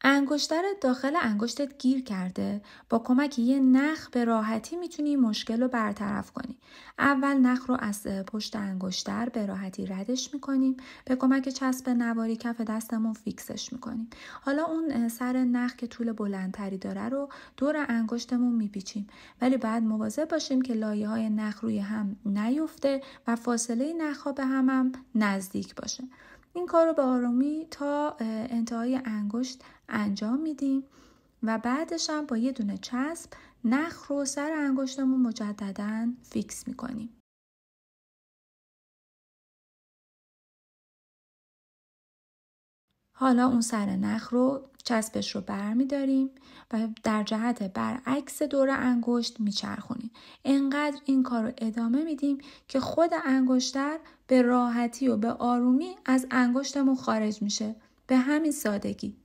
انگشتر داخل انگشتت گیر کرده، با کمک یه نخ به راحتی میتونی مشکل رو برطرف کنی. اول نخ رو از پشت انگشتر به راحتی ردش میکنیم، به کمک چسب نواری کف دستمون فیکسش میکنیم. حالا اون سر نخ که طول بلندتری داره رو دور انگشتمون میپیچیم، ولی باید مواظب باشیم که لایه های نخ روی هم نیفته و فاصله نخ‌ها به هم نزدیک باشه. این کار رو به آرومی تا انتهای انگشت انجام میدیم و بعدش هم با یه دونه چسب نخ رو سر انگشتمون مجدداً فیکس میکنیم. حالا اون سر نخ رو چسبش رو برمیداریم و در جهت برعکس دور انگشت میچرخونیم. انقدر این کار رو ادامه میدیم که خود انگشتر به راحتی و به آرومی از انگشتمون خارج میشه. به همین سادگی.